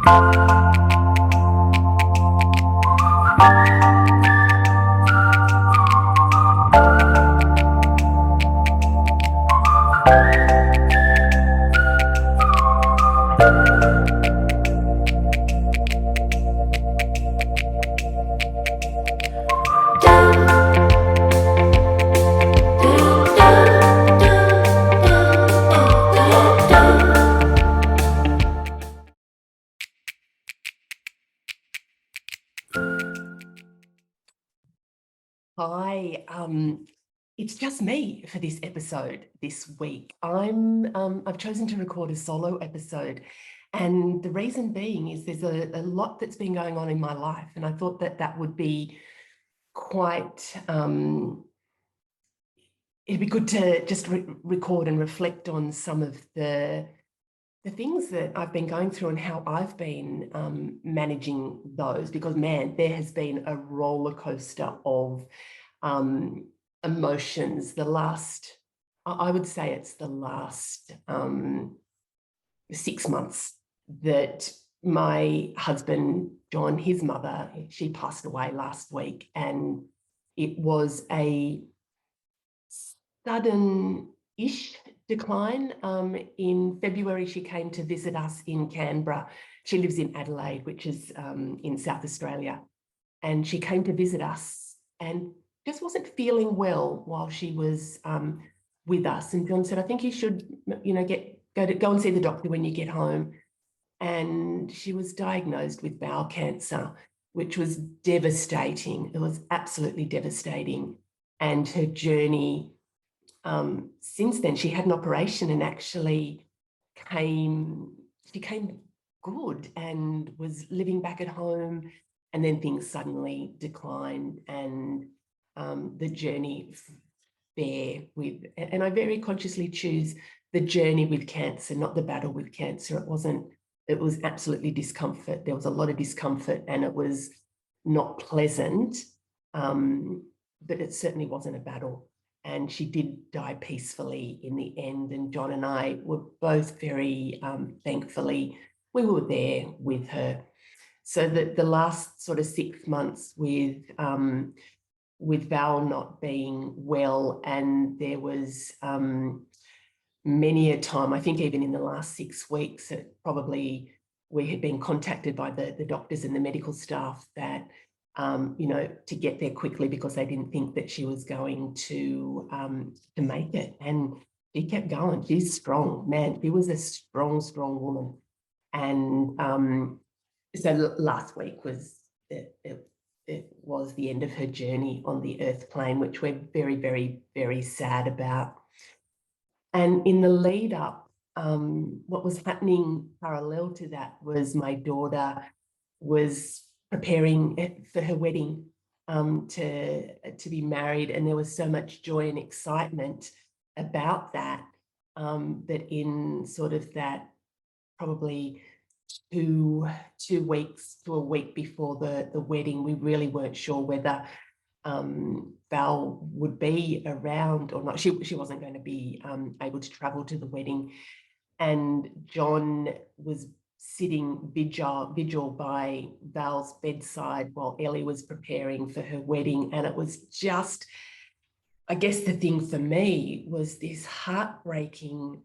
Hi, it's just me for this episode this week. I've chosen to record a solo episode, and the reason being is there's a lot that's been going on in my life, and I thought that would be quite, it'd be good to just record and reflect on some of the things that I've been going through and how I've been managing those, because man, there has been a roller coaster of emotions. I would say it's the last 6 months that my husband, John, his mother, she passed away last week, and it was a sudden-ish decline. In February, she came to visit us in Canberra. She lives in Adelaide, which is in South Australia. And she came to visit us and just wasn't feeling well while she was with us. And John said, I think you should, go and see the doctor when you get home. And she was diagnosed with bowel cancer, which was devastating. It was absolutely devastating. And her journey since then, she had an operation and actually she came good and was living back at home, and then things suddenly declined, and the journey there and I very consciously choose the journey with cancer, not the battle with cancer. It was absolutely discomfort. There was a lot of discomfort, and it was not pleasant, but it certainly wasn't a battle. And she did die peacefully in the end. And John and I were both very thankfully, we were there with her. So that the last sort of 6 months with Val not being well, and there was many a time, I think even in the last 6 weeks, we had been contacted by the doctors and the medical staff that to get there quickly, because they didn't think that she was going to make it. And she kept going. She's strong, man. She was a strong, strong woman. And so last week was it was the end of her journey on the earth plane, which we're very, very, very sad about. And in the lead up, what was happening parallel to that was my daughter was preparing for her wedding, to be married, and there was so much joy and excitement about that, that in sort of that probably two weeks to a week before the wedding, we really weren't sure whether Val would be around or not. She wasn't going to be able to travel to the wedding, and John was sitting vigil by Val's bedside while Ellie was preparing for her wedding. And it was just, I guess the thing for me was this heartbreaking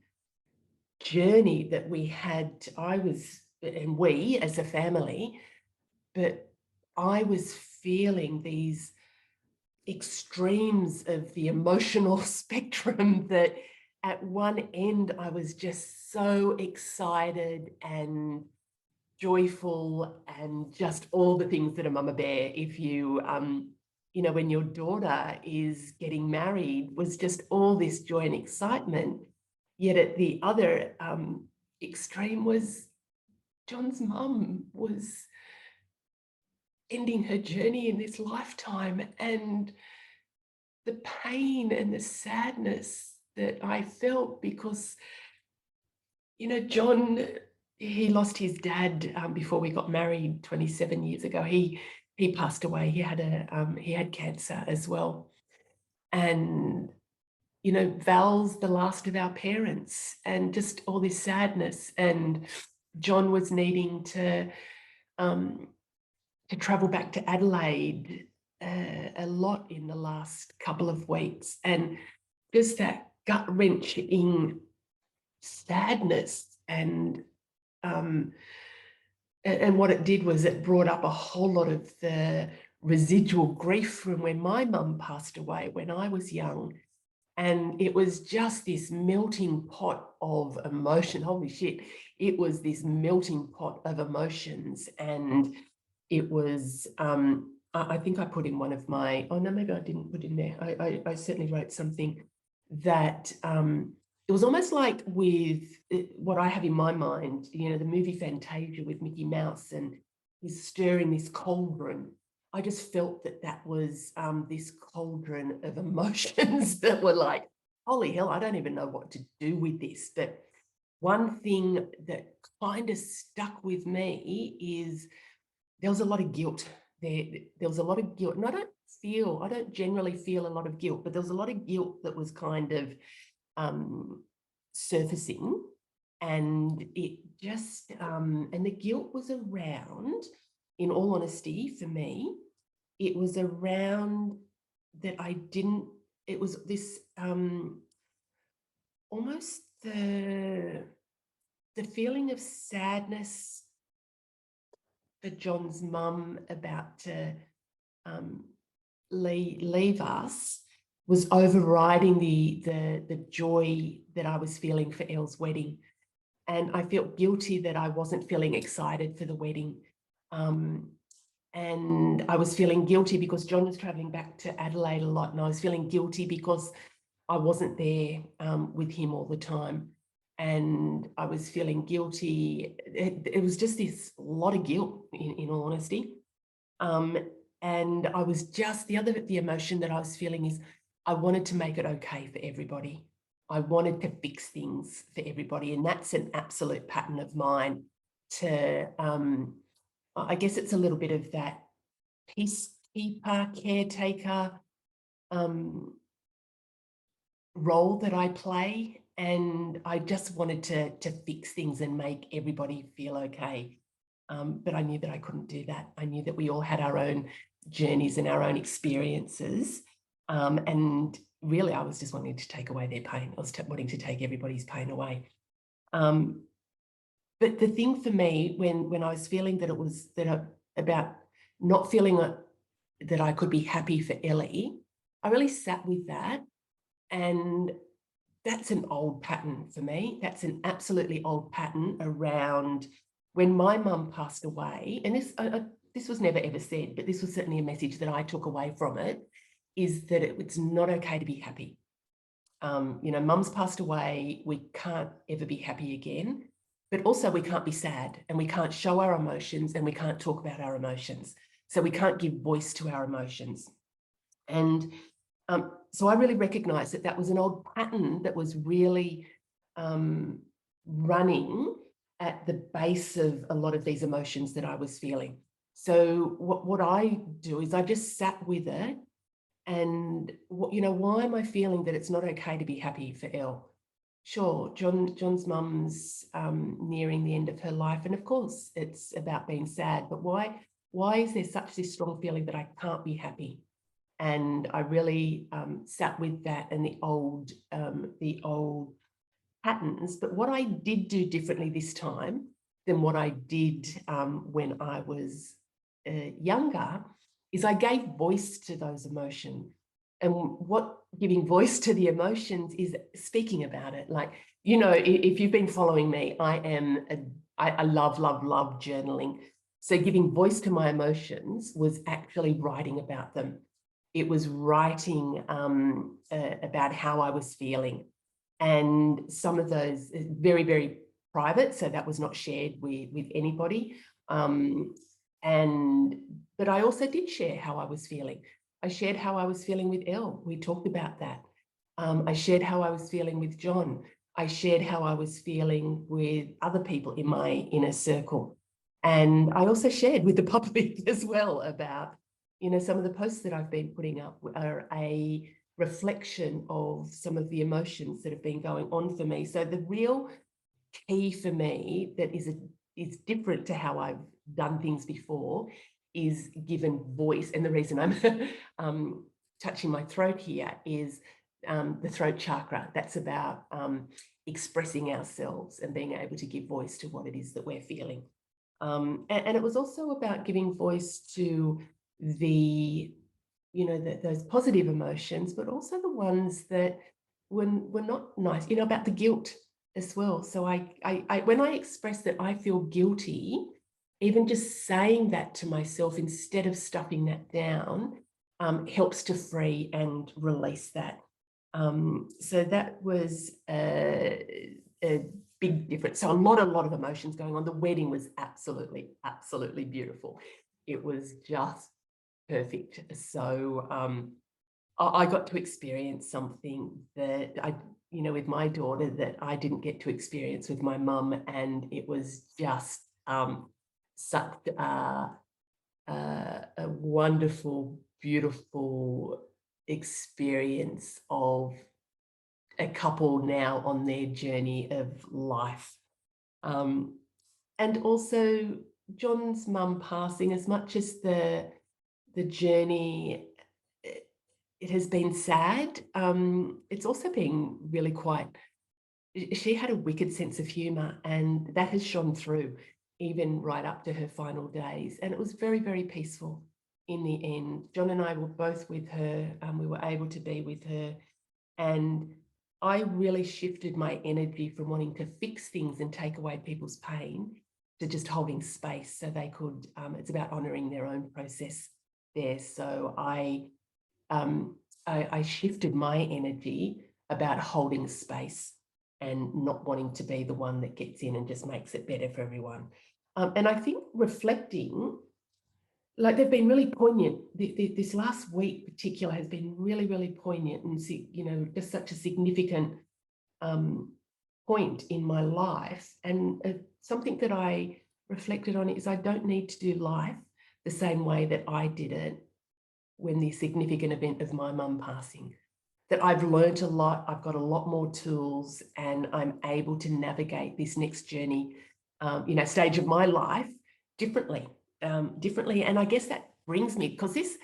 journey that we had. We as a family, but I was feeling these extremes of the emotional spectrum that at one end I was just so excited and joyful and just all the things that a mama bear, if you when your daughter is getting married, was just all this joy and excitement. Yet at the other extreme was John's mum was ending her journey in this lifetime, and the pain and the sadness that I felt, because John, he lost his dad before we got married 27 years ago. He passed away. He had cancer as well, and Val's the last of our parents, and just all this sadness. And John was needing to travel back to Adelaide a lot in the last couple of weeks, and just that gut-wrenching sadness, and what it did was it brought up a whole lot of the residual grief from when my mum passed away when I was young. And it was just this melting pot of emotion. Holy shit. It was this melting pot of emotions. And it was, I think I put in one of my, oh no, maybe I didn't put in there. I certainly wrote something that it was almost like with what I have in my mind, you know, the movie Fantasia with Mickey Mouse, and he's stirring this cauldron. I just felt that that was this cauldron of emotions that were like, holy hell, I don't even know what to do with this. But one thing that kind of stuck with me is there was a lot of guilt. There was a lot of guilt. And I don't generally feel a lot of guilt, but there was a lot of guilt that was kind of surfacing. And it just, and the guilt was around, in all honesty, for me, it was around that it was this almost the feeling of sadness for John's mum about to leave us was overriding the joy that I was feeling for Elle's wedding. And I felt guilty that I wasn't feeling excited for the wedding. And I was feeling guilty because John was traveling back to Adelaide a lot, and I was feeling guilty because I wasn't there with him all the time. And I was feeling guilty. It was just this lot of guilt, in all honesty. And I was just, the emotion that I was feeling is I wanted to make it okay for everybody. I wanted to fix things for everybody. And that's an absolute pattern of mine to, I guess it's a little bit of that peacekeeper, caretaker role that I play. And I just wanted to fix things and make everybody feel okay. But I knew that I couldn't do that. I knew that we all had our own journeys and our own experiences. And really, I was just wanting to take away their pain. I was wanting to take everybody's pain away. But the thing for me, when I was feeling that it was about not feeling that I could be happy for Ellie, I really sat with that. And that's an old pattern for me. That's an absolutely old pattern around when my mum passed away. And this was never ever said, but this was certainly a message that I took away from it, is that it's not okay to be happy. You know, mum's passed away. We can't ever be happy again. But also we can't be sad, and we can't show our emotions, and we can't talk about our emotions. So we can't give voice to our emotions. And so I really recognized that that was an old pattern that was really running at the base of a lot of these emotions that I was feeling. So what I do is I just sat with it, and why am I feeling that it's not okay to be happy for Elle? Sure, John's mum's nearing the end of her life, and of course it's about being sad, but why is there such this strong feeling that I can't be happy? And I really sat with that and the old patterns. But what I did do differently this time than what I did when I was younger is I gave voice to those emotions. And what giving voice to the emotions is speaking about it. Like, you know, if you've been following me, I love journaling. So giving voice to my emotions was actually writing about them. It was writing about how I was feeling. And some of those very, very private, so that was not shared with anybody. But I also did share how I was feeling. I shared how I was feeling with Elle. We talked about that. I shared how I was feeling with John. I shared how I was feeling with other people in my inner circle. And I also shared with the public as well about, you know, some of the posts that I've been putting up are a reflection of some of the emotions that have been going on for me. So the real key for me that is is different to how I've done things before is given voice. And the reason I'm touching my throat here is the throat chakra. That's about expressing ourselves and being able to give voice to what it is that we're feeling. And it was also about giving voice to the, those positive emotions, but also the ones that were not nice, about the guilt as well. So I when I express that I feel guilty, even just saying that to myself instead of stuffing that down, helps to free and release that. So that was a big difference. So a lot of emotions going on. The wedding was absolutely beautiful. It was just perfect. So I got to experience something that with my daughter that I didn't get to experience with my mum, and it was just such a wonderful, beautiful experience of a couple now on their journey of life. And also John's mum passing, as much as the journey, it has been sad. It's also been really she had a wicked sense of humour, and that has shone through even right up to her final days. And it was very, very peaceful in the end. John and I were both with her. We were able to be with her. And I really shifted my energy from wanting to fix things and take away people's pain to just holding space so they could, it's about honouring their own process there. So I shifted my energy about holding space and not wanting to be the one that gets in and just makes it better for everyone. And I think reflecting, like, they've been really poignant. This last week particular has been really, really poignant and, just such a significant point in my life. And something that I reflected on is I don't need to do life the same way that I did it when the significant event of my mum passing. That I've learned a lot, I've got a lot more tools, and I'm able to navigate this next journey, stage of my life differently. And I guess that brings me, because this,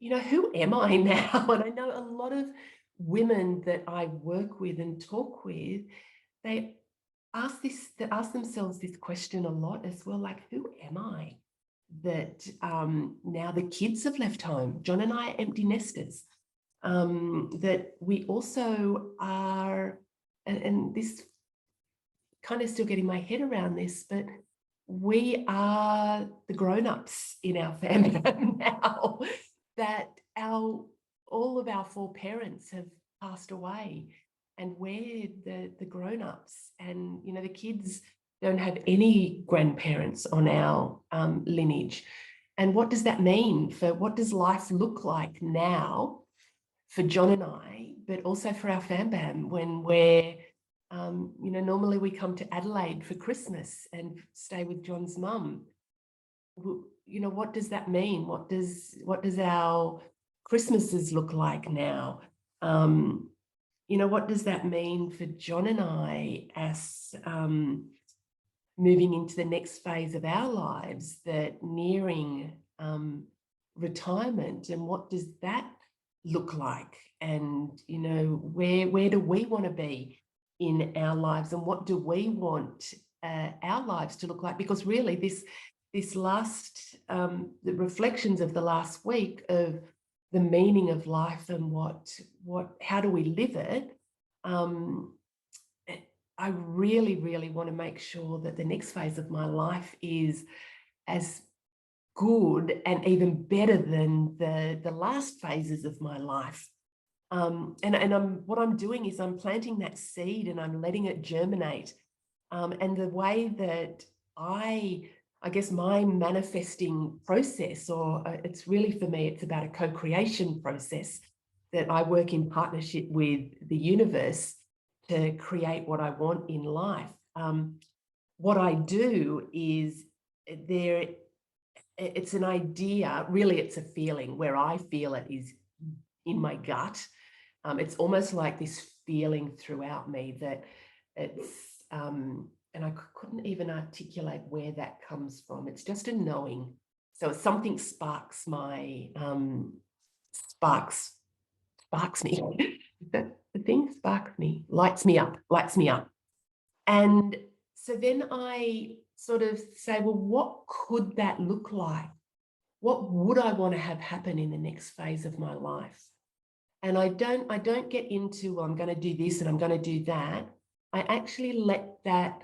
who am I now? And I know a lot of women that I work with and talk with, they ask themselves this question a lot as well, like, who am I? That now the kids have left home. John and I are empty nesters. That we also are, and this kind of still getting my head around this, but we are the grown-ups in our family now, that all of our four parents have passed away, and we're the grown-ups, and the kids don't have any grandparents on our lineage. And what does that mean for what does life look like now for John and I, but also for our fam bam when we're normally we come to Adelaide for Christmas and stay with John's mum. What does that mean? What does our Christmases look like now? What does that mean for John and I as moving into the next phase of our lives, that nearing retirement, and what does that look like? And where do we want to be in our lives, and what do we want our lives to look like? Because really this last the reflections of the last week of the meaning of life and how do we live it, I really, really want to make sure that the next phase of my life is as good and even better than the last phases of my life. What I'm doing is I'm planting that seed and I'm letting it germinate. And the way that I guess my manifesting process, or it's really, for me, it's about a co-creation process, that I work in partnership with the universe to create what I want in life. What I do is it's an idea, really it's a feeling. Where I feel it is in my gut. It's almost like this feeling throughout me that it's and I couldn't even articulate where that comes from. It's just a knowing. So something sparks my, sparks me. Is that the thing? Sparks me, lights me up. And so then I sort of say, well, what could that look like? What would I want to have happen in the next phase of my life? And I don't get into, well, I'm going to do this and I'm going to do that. I actually let that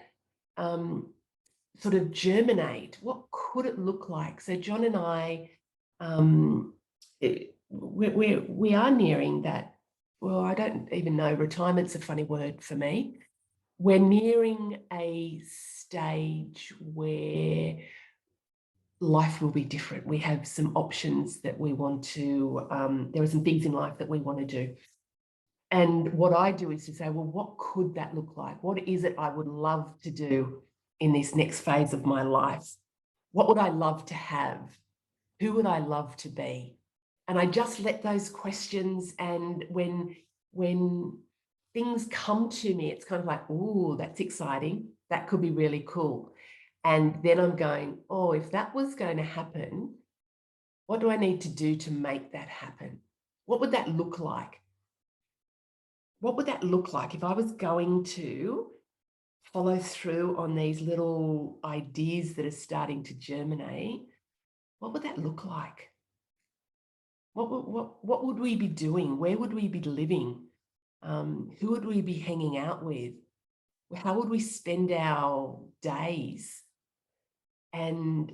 sort of germinate. What could it look like? So John and I, we are nearing that. Well, I don't even know. Retirement's a funny word for me. We're nearing a stage where life will be different. We have some options that we want to, there are some things in life that we want to do. And what I do is to say, well, what could that look like? What is it I would love to do in this next phase of my life? What would I love to have? Who would I love to be? And I just let those questions, and when things come to me, it's kind of like, oh, that's exciting. That could be really cool. And then I'm going, oh, if that was going to happen, what do I need to do to make that happen? What would that look like? What would that look like if I was going to follow through on these little ideas that are starting to germinate? What would that look like? What would we be doing? Where would we be living? Who would we be hanging out with? How would we spend our days? And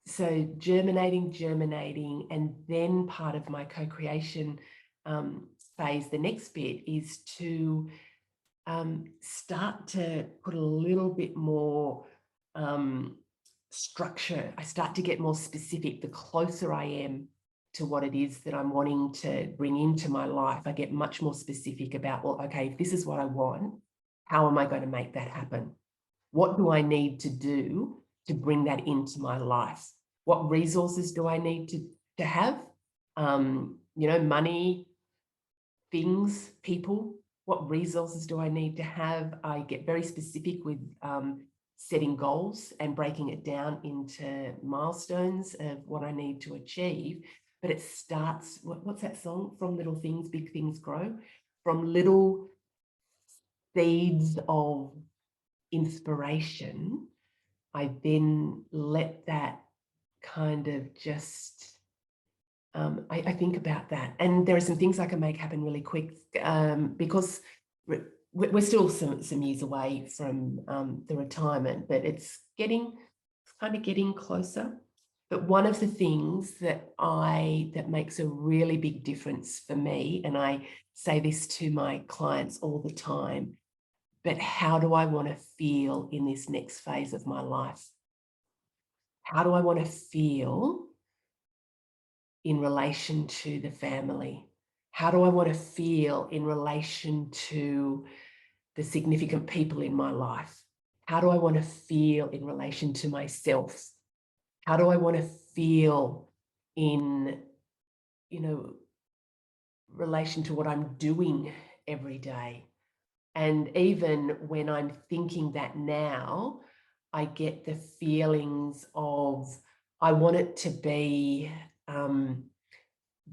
so germinating, and then part of my co-creation phase, the next bit, is to start to put a little bit more structure. I start to get more specific. The closer I am to what it is that I'm wanting to bring into my life, I get much more specific about, well, okay, if this is what I want, how am I going to make that happen? What do I need to do to bring that into my life? What resources do I need to have? Money, things, people. What resources do I need to have? I get very specific with setting goals and breaking it down into milestones of what I need to achieve. But it starts, what's that song? From little things, big things grow. From little seeds of inspiration, I then let that kind of just, I think about that. And there are some things I can make happen really quick because we're still some years away from the retirement, but it's kind of getting closer. But one of the things that makes a really big difference for me, and I say this to my clients all the time, but how do I want to feel in this next phase of my life? How do I want to feel in relation to the family? How do I want to feel in relation to the significant people in my life? How do I want to feel in relation to myself? How do I want to feel in, relation to what I'm doing every day? And even when I'm thinking that now, I get the feelings of, I want it to be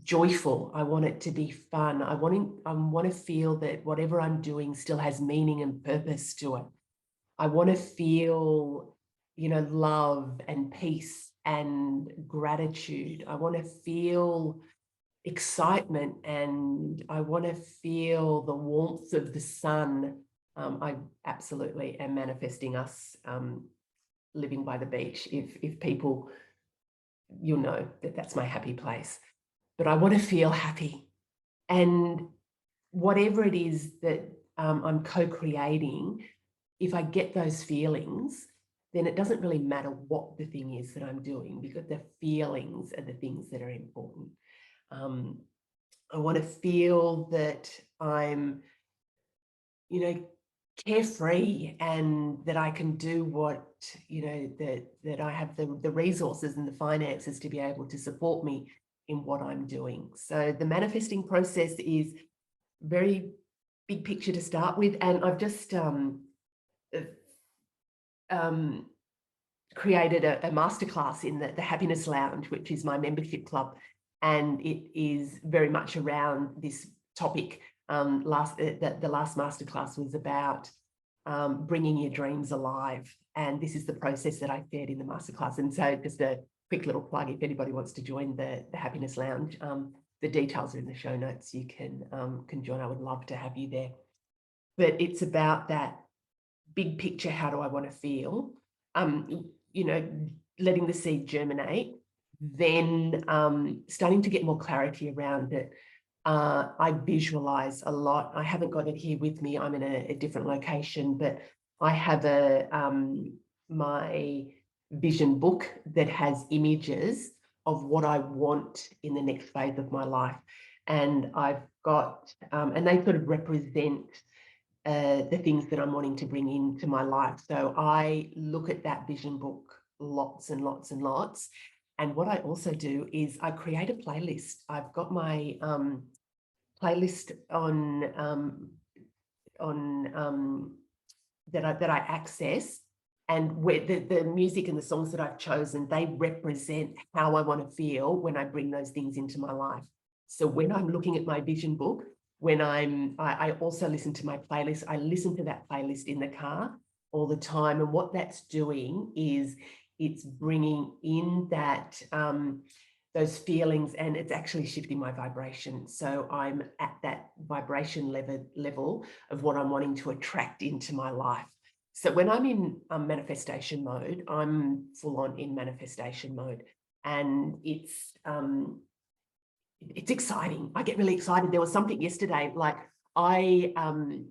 joyful. I want it to be fun. I want to feel that whatever I'm doing still has meaning and purpose to it. I want to feel, love and peace and gratitude. I want to feel excitement, and I want to feel the warmth of the sun. I absolutely am manifesting us living by the beach. If people, you'll know that that's my happy place. But I want to feel happy. And whatever it is that I'm co-creating, if I get those feelings, then it doesn't really matter what the thing is that I'm doing, because the feelings are the things that are important. I want to feel that I'm, carefree, and that I can do what, that I have the resources and the finances to be able to support me in what I'm doing. So the manifesting process is very big picture to start with. And I've just created a masterclass in the Happiness Lounge, which is my membership club, and it is very much around this topic. The last masterclass was about bringing your dreams alive, and this is the process that I shared in the masterclass. And so, just a quick little plug: if anybody wants to join the Happiness Lounge, the details are in the show notes. You can join. I would love to have you there. But it's about that big picture. How do I want to feel? Letting the seed germinate, then starting to get more clarity around it. I visualize a lot. I haven't got it here with me. I'm in a different location, but I have my vision book that has images of what I want in the next phase of my life. And I've got, and they sort of represent the things that I'm wanting to bring into my life. So I look at that vision book lots and lots and lots. And what I also do is I create a playlist. I've got my playlist on that I access, and where the music and the songs that I've chosen, they represent how I want to feel when I bring those things into my life. So when I'm looking at my vision book, when I also listen to my playlist. I listen to that playlist in the car all the time, and what that's doing is it's bringing in that those feelings, and it's actually shifting my vibration. So I'm at that vibration level of what I'm wanting to attract into my life. So when I'm in manifestation mode, I'm full on in manifestation mode, and it's exciting. I get really excited. There was something yesterday, like I'm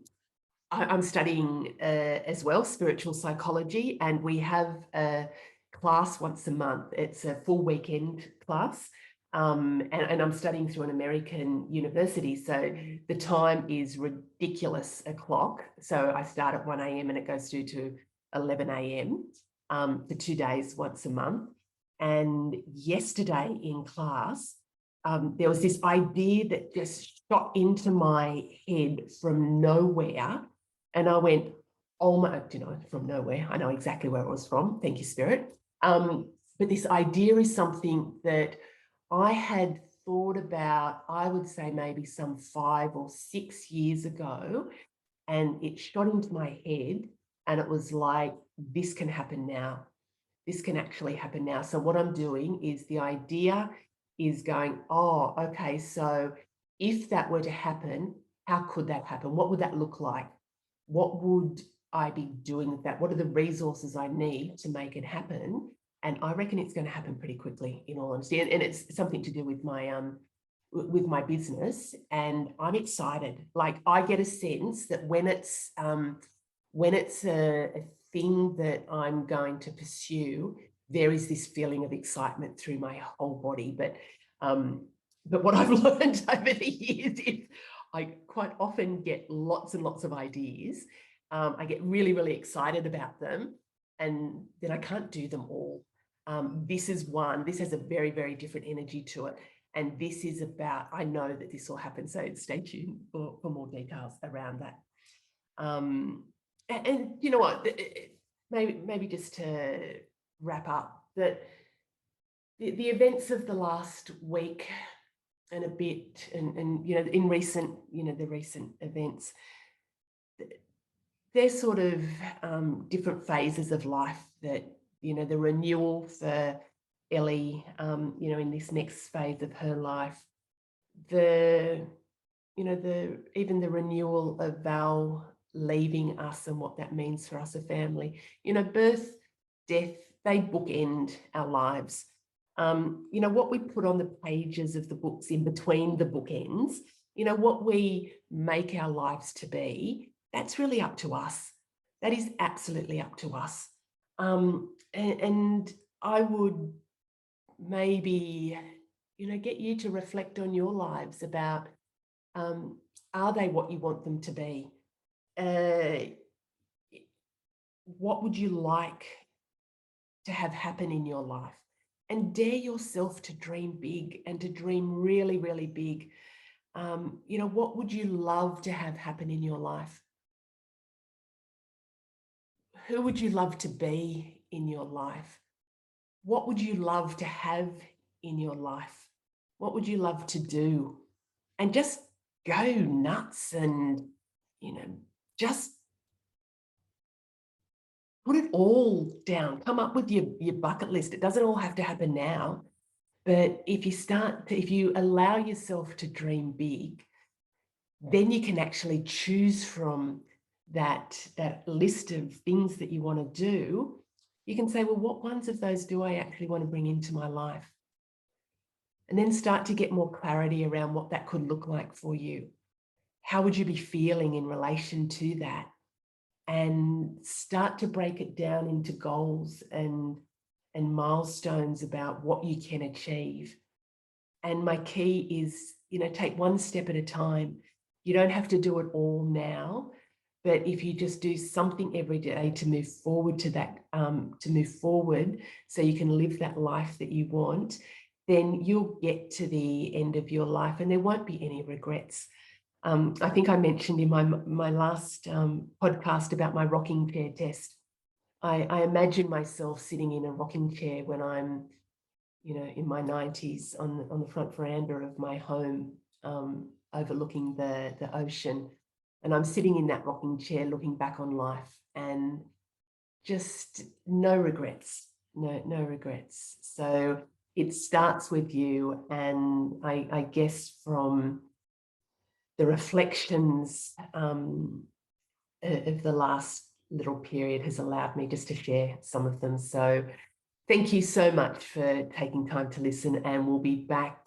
studying as well, spiritual psychology, and we have a class once a month. It's a full weekend class, and I'm studying through an American university, so the time is ridiculous o'clock. So I start at 1 a.m. and it goes through to 11 a.m. For 2 days once a month. And yesterday in class, there was this idea that just shot into my head from nowhere. And I went, oh my, from nowhere. I know exactly where it was from. Thank you, Spirit. But this idea is something that I had thought about, I would say maybe some 5 or 6 years ago. And it shot into my head, and it was like, this can happen now. This can actually happen now. So what I'm doing is, the idea is going, oh, okay, so if that were to happen, how could that happen? What would that look like? What would I be doing with that? What are the resources I need to make it happen? And I reckon it's going to happen pretty quickly, in all honesty. And it's something to do with my business. And I'm excited. Like, I get a sense that when it's a thing that I'm going to pursue, there is this feeling of excitement through my whole body. But what I've learned over the years is I quite often get lots and lots of ideas. I get really, really excited about them, and then I can't do them all. This is one. This has a very, very different energy to it. And this is about, I know that this will happen. So stay tuned for more details around that. And you know what, maybe just to wrap up, that the events of the last week and a bit, and in recent, the recent events, they're sort of different phases of life, that, the renewal for Ellie, in this next phase of her life, even the renewal of Val leaving us and what that means for us, a family. Birth, death, they bookend our lives. What we put on the pages of the books in between the bookends, what we make our lives to be, that's really up to us. That is absolutely up to us. And I would maybe, get you to reflect on your lives about, are they what you want them to be? What would you like to have happen in your life? And dare yourself to dream big, and to dream really, really big. What would you love to have happen in your life? Who would you love to be in your life? What would you love to have in your life? What would you love to do? And just go nuts and, just put it all down. Come up with your bucket list. It doesn't all have to happen now. But if you allow yourself to dream big, then you can actually choose from that list of things that you want to do. You can say, well, what ones of those do I actually want to bring into my life? And then start to get more clarity around what that could look like for you. How would you be feeling in relation to that? And start to break it down into goals and milestones about what you can achieve. And my key is, take one step at a time. You don't have to do it all now, but if you just do something every day to move forward to that, so you can live that life that you want, then you'll get to the end of your life and there won't be any regrets. I think I mentioned in my last podcast about my rocking chair test. I imagine myself sitting in a rocking chair when I'm, in my 90s on the front veranda of my home, overlooking the ocean. And I'm sitting in that rocking chair looking back on life and just no regrets, no regrets. So it starts with you. And I guess from the reflections of the last little period has allowed me just to share some of them. So thank you so much for taking time to listen, and we'll be back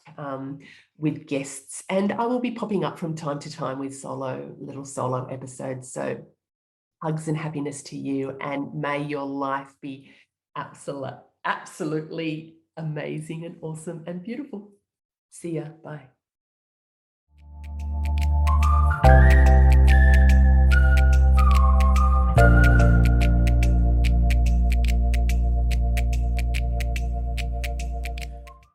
with guests, and I will be popping up from time to time with little solo episodes. So hugs and happiness to you, and may your life be absolutely amazing and awesome and beautiful. See ya. Bye.